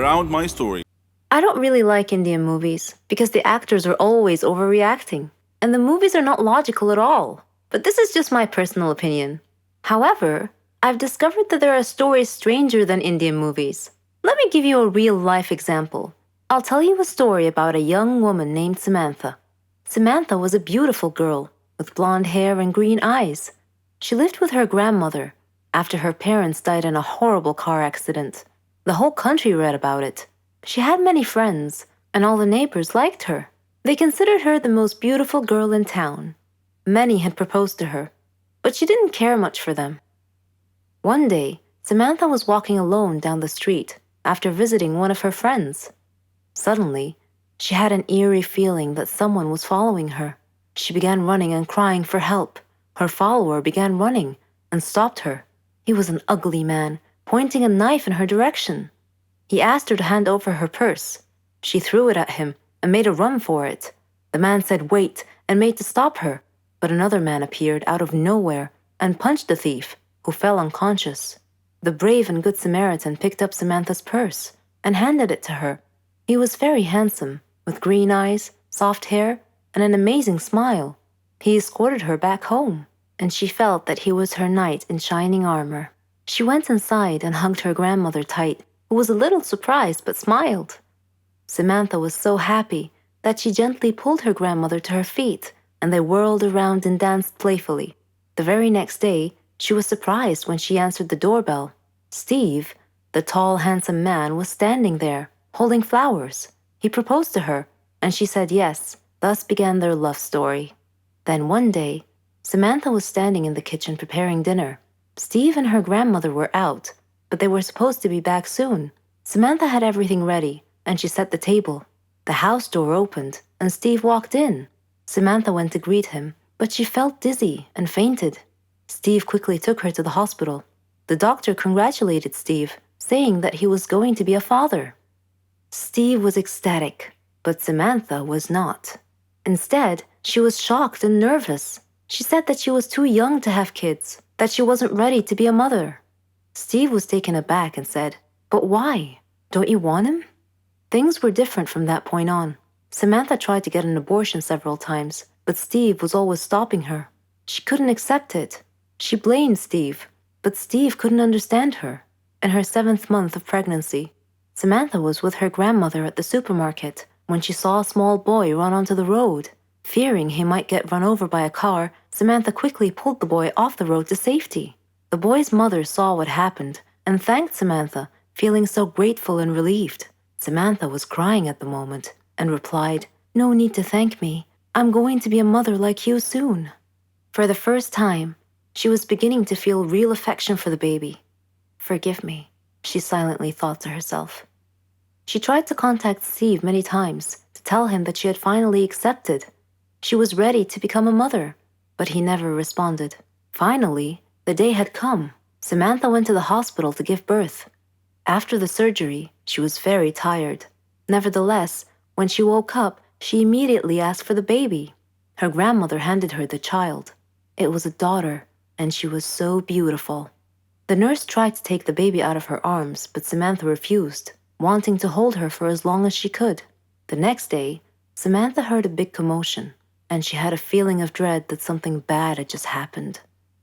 around my story. I don't really like Indian movies because the actors are always overreacting, and the movies are not logical at all. But this is just my personal opinion. However, I've discovered that there are stories stranger than Indian movies. Let me give you a real life example. I'll tell you a story about a young woman named Samantha. Samantha was a beautiful girl with blonde hair and green eyes. She lived with her grandmother after her parents died in a horrible car accident. The whole country read about it. She had many friends, and all the neighbors liked her. They considered her the most beautiful girl in town. Many had proposed to her, but she didn't care much for them. One day, Samantha was walking alone down the street after visiting one of her friends. Suddenly, she had an eerie feeling that someone was following her. She began running and crying for help. Her follower began running and stopped her. He was an ugly man, pointing a knife in her direction. He asked her to hand over her purse. She threw it at him and made a run for it. The man said wait and made to stop her, but another man appeared out of nowhere and punched the thief, who fell unconscious. The brave and good Samaritan picked up Samantha's purse and handed it to her. He was very handsome, with green eyes, soft hair, and an amazing smile. He escorted her back home, and she felt that he was her knight in shining armor. She went inside and hugged her grandmother tight, who was a little surprised but smiled. Samantha was so happy that she gently pulled her grandmother to her feet, and they whirled around and danced playfully. The very next day, she was surprised when she answered the doorbell. Steve, the tall, handsome man, was standing there, holding flowers. He proposed to her, and she said yes. Thus began their love story. Then one day, Samantha was standing in the kitchen preparing dinner. Steve and her grandmother were out, but they were supposed to be back soon. Samantha had everything ready, and she set the table. The house door opened, and Steve walked in. Samantha went to greet him, but she felt dizzy and fainted. Steve quickly took her to the hospital. The doctor congratulated Steve, saying that he was going to be a father. Steve was ecstatic, but Samantha was not. Instead, she was shocked and nervous. She said that she was too young to have kids, that she wasn't ready to be a mother. Steve was taken aback and said, "But why? Don't you want him?" Things were different from that point on. Samantha tried to get an abortion several times, but Steve was always stopping her. She couldn't accept it. She blamed Steve, but Steve couldn't understand her. In her 7th month of pregnancy, Samantha was with her grandmother at the supermarket when she saw a small boy run onto the road. Fearing he might get run over by a car, Samantha quickly pulled the boy off the road to safety. The boy's mother saw what happened and thanked Samantha, feeling so grateful and relieved. Samantha was crying at the moment and replied, "No need to thank me. I'm going to be a mother like you soon." For the first time, she was beginning to feel real affection for the baby. "Forgive me," she silently thought to herself. She tried to contact Steve many times to tell him that she had finally accepted. She was ready to become a mother, but he never responded. Finally, the day had come. Samantha went to the hospital to give birth. After the surgery, she was very tired. Nevertheless, when she woke up, she immediately asked for the baby. Her grandmother handed her the child. It was a daughter, and she was so beautiful. The nurse tried to take the baby out of her arms, but Samantha refused, wanting to hold her for as long as she could. The next day, Samantha heard a big commotion, and she had a feeling of dread that something bad had just happened.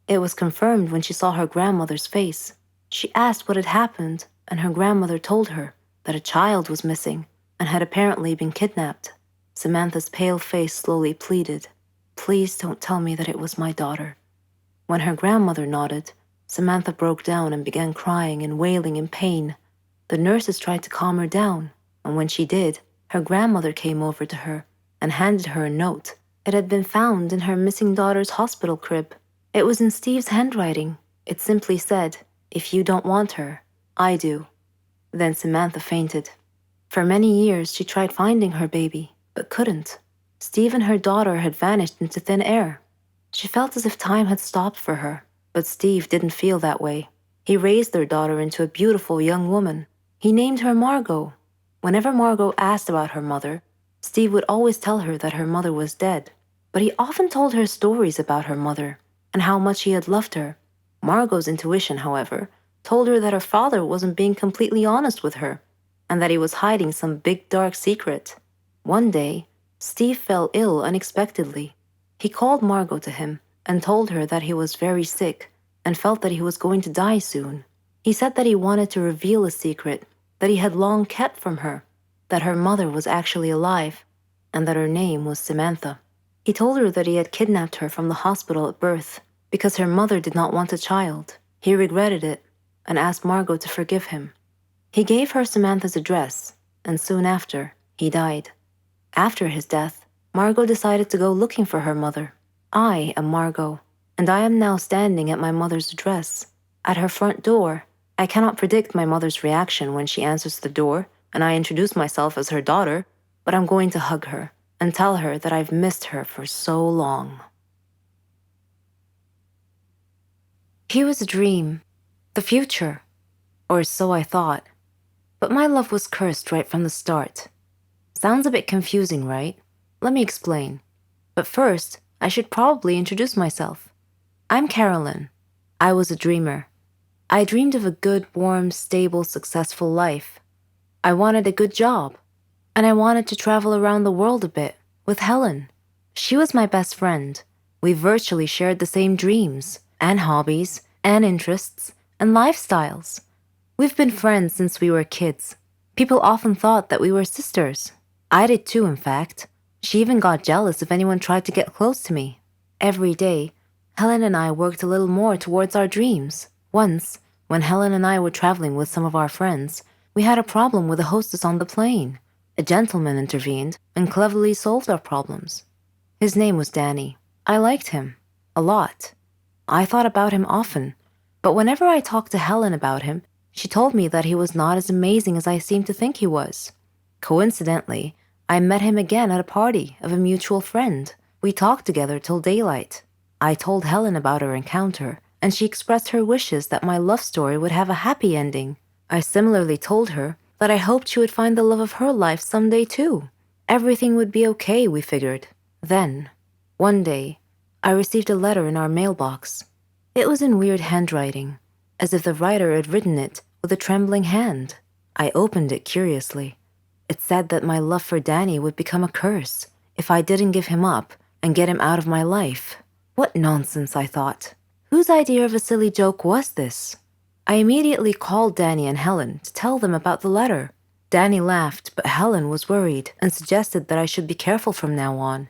It was confirmed when she saw her grandmother's face. She asked what had happened, and her grandmother told her that a child was missing and had apparently been kidnapped. Samantha's pale face slowly pleaded, "Please don't tell me that it was my daughter." When her grandmother nodded, Samantha broke down and began crying and wailing in pain. The nurses tried to calm her down, and when she did, her grandmother came over to her and handed her a note. It had been found in her missing daughter's hospital crib. It was in Steve's handwriting. It simply said, "If you don't want her, I do." Then Samantha fainted. For many years, she tried finding her baby, but couldn't. Steve and her daughter had vanished into thin air. She felt as if time had stopped for her, but Steve didn't feel that way. He raised their daughter into a beautiful young woman. He named her Margot. Whenever Margot asked about her mother, Steve would always tell her that her mother was dead, but he often told her stories about her mother and how much he had loved her. Margot's intuition, however, told her that her father wasn't being completely honest with her. and that he was hiding some big dark secret. One day, Steve fell ill unexpectedly. He called Margot to him and told her that he was very sick and felt that he was going to die soon. He said that he wanted to reveal a secret that he had long kept from her, that her mother was actually alive, and that her name was Samantha. He told her that he had kidnapped her from the hospital at birth because her mother did not want a child. He regretted it and asked Margot to forgive him. He gave her Samantha's address, and soon after, he died. After his death, Margot decided to go looking for her mother. I am Margot, and I am now standing at my mother's address. At her front door, I cannot predict my mother's reaction when she answers the door and I introduce myself as her daughter, but I'm going to hug her and tell her that I've missed her for so long. He was a dream, the future, or so I thought. But my love was cursed right from the start. Sounds a bit confusing, right? Let me explain. But first, I should probably introduce myself. I'm Carolyn. I was a dreamer. I dreamed of a good, warm, stable, successful life. I wanted a good job. And I wanted to travel around the world a bit with Helen. She was my best friend. We virtually shared the same dreams and hobbies and interests and lifestyles. We've been friends since we were kids. People often thought that we were sisters. I did too, in fact. She even got jealous if anyone tried to get close to me. Every day, Helen and I worked a little more towards our dreams. Once, when Helen and I were traveling with some of our friends, we had a problem with the hostess on the plane. A gentleman intervened and cleverly solved our problems. His name was Danny. I liked him. A lot. I thought about him often. But whenever I talked to Helen about him, she told me that he was not as amazing as I seemed to think he was. Coincidentally, I met him again at a party of a mutual friend. We talked together till daylight. I told Helen about our encounter, and she expressed her wishes that my love story would have a happy ending. I similarly told her that I hoped she would find the love of her life someday too. Everything would be okay, we figured. Then, one day, I received a letter in our mailbox. It was in weird handwriting, as if the writer had written it with a trembling hand. I opened it curiously. It said that my love for Danny would become a curse if I didn't give him up and get him out of my life. What nonsense, I thought. Whose idea of a silly joke was this? I immediately called Danny and Helen to tell them about the letter. Danny laughed, but Helen was worried and suggested that I should be careful from now on.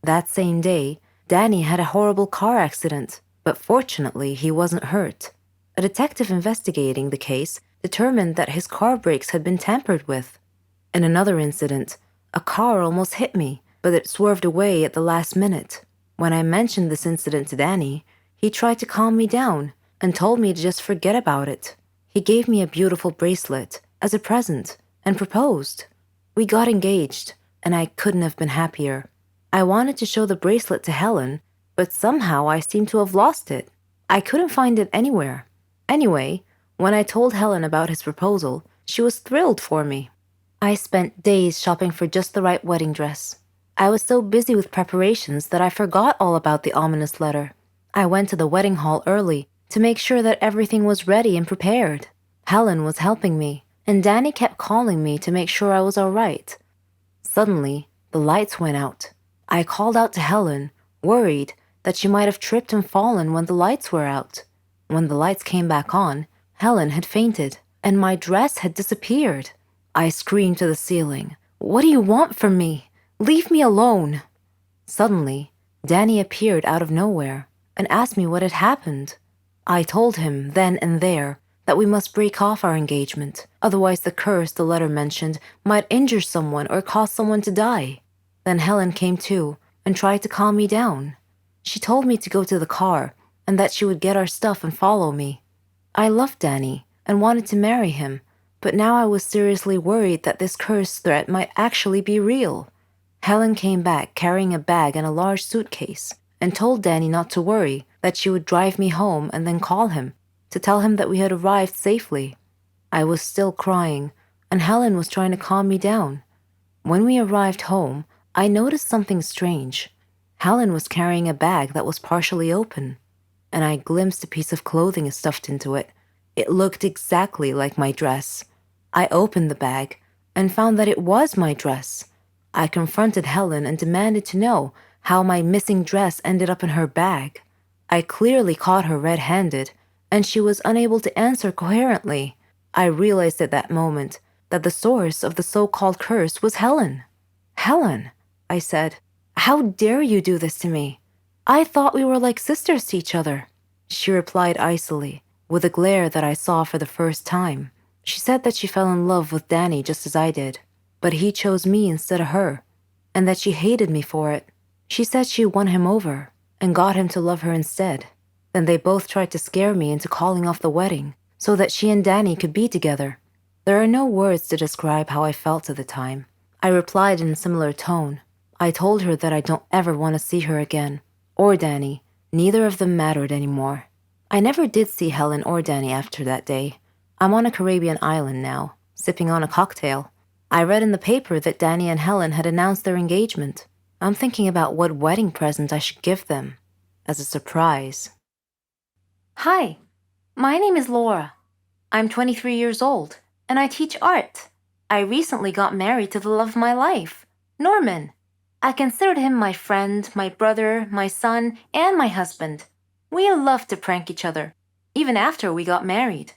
That same day, Danny had a horrible car accident, but fortunately he wasn't hurt. A detective investigating the case determined that his car brakes had been tampered with. In another incident, a car almost hit me, but it swerved away at the last minute. When I mentioned this incident to Danny, he tried to calm me down and told me to just forget about it. He gave me a beautiful bracelet as a present and proposed. We got engaged, and I couldn't have been happier. I wanted to show the bracelet to Helen, but somehow I seemed to have lost it. I couldn't find it anywhere. Anyway, when I told Helen about his proposal, she was thrilled for me. I spent days shopping for just the right wedding dress. I was so busy with preparations that I forgot all about the ominous letter. I went to the wedding hall early to make sure that everything was ready and prepared. Helen was helping me, and Danny kept calling me to make sure I was all right. Suddenly, the lights went out. I called out to Helen, worried that she might have tripped and fallen when the lights were out. When the lights came back on, Helen had fainted, and my dress had disappeared. I screamed to the ceiling, "What do you want from me? Leave me alone!" Suddenly, Danny appeared out of nowhere and asked me what had happened. I told him then and there that we must break off our engagement, otherwise the curse the letter mentioned might injure someone or cause someone to die. Then Helen came too and tried to calm me down. She told me to go to the car and that she would get our stuff and follow me. I loved Danny and wanted to marry him, but now I was seriously worried that this curse threat might actually be real. Helen came back carrying a bag and a large suitcase and told Danny not to worry, that she would drive me home and then call him to tell him that we had arrived safely. I was still crying, and Helen was trying to calm me down. When we arrived home, I noticed something strange. Helen was carrying a bag that was partially open, and I glimpsed a piece of clothing stuffed into it. It looked exactly like my dress. I opened the bag and found that it was my dress. I confronted Helen and demanded to know how my missing dress ended up in her bag. I clearly caught her red-handed, and she was unable to answer coherently. I realized at that moment that the source of the so-called curse was Helen. "Helen," I said, "how dare you do this to me? I thought we were like sisters to each other." She replied icily, with a glare that I saw for the first time. She said that she fell in love with Danny just as I did, but he chose me instead of her, and that she hated me for it. She said she won him over and got him to love her instead. Then they both tried to scare me into calling off the wedding so that she and Danny could be together. There are no words to describe how I felt at the time. I replied in a similar tone. I told her that I don't ever want to see her again, or Danny. Neither of them mattered anymore. I never did see Helen or Danny after that day. I'm on a Caribbean island now, sipping on a cocktail. I read in the paper that Danny and Helen had announced their engagement. I'm thinking about what wedding present I should give them as a surprise. Hi, my name is Laura. I'm 23 years old, and I teach art. I recently got married to the love of my life, Norman. I considered him my friend, my brother, my son, and my husband. We loved to prank each other, even after we got married.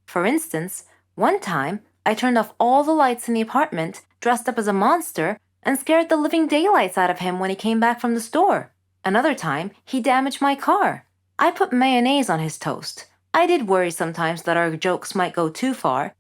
For instance, one time, I turned off all the lights in the apartment, dressed up as a monster, and scared the living daylights out of him when he came back from the store. Another time, he damaged my car. I put mayonnaise on his toast. I did worry sometimes that our jokes might go too far.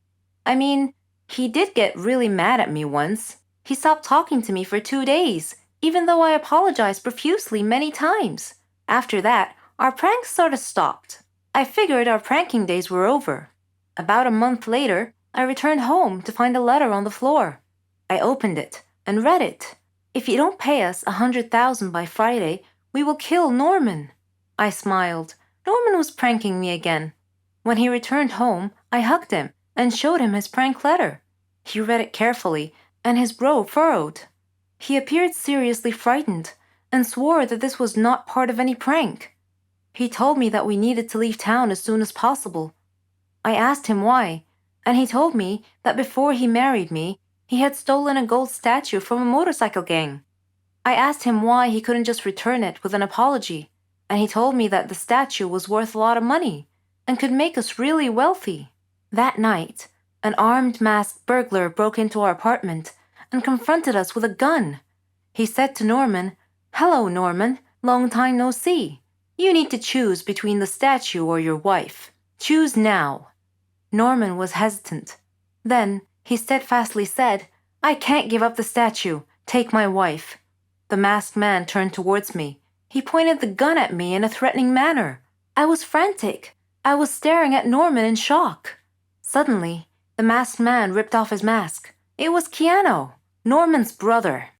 I mean, he did get really mad at me once. He stopped talking to me for 2 days, even though I apologized profusely many times. After that, our pranks sort of stopped. I figured our pranking days were over. About a month later, I returned home to find a letter on the floor. I opened it and read it. "If you don't pay us 100,000 by Friday, we will kill Norman." I smiled. Norman was pranking me again. When he returned home, I hugged him and showed him his prank letter. He read it carefully, and his brow furrowed. He appeared seriously frightened and swore that this was not part of any prank. He told me that we needed to leave town as soon as possible. I asked him why, and he told me that before he married me, he had stolen a gold statue from a motorcycle gang. I asked him why he couldn't just return it with an apology, and he told me that the statue was worth a lot of money and could make us really wealthy. That night, an armed masked burglar broke into our apartment and confronted us with a gun. He said to Norman, "Hello, Norman, long time no see. You need to choose between the statue or your wife. Choose now." Norman was hesitant. Then he steadfastly said, "I can't give up the statue. Take my wife." The masked man turned towards me. He pointed the gun at me in a threatening manner. I was frantic. I was staring at Norman in shock. Suddenly, the masked man ripped off his mask. It was Keanu, Norman's brother.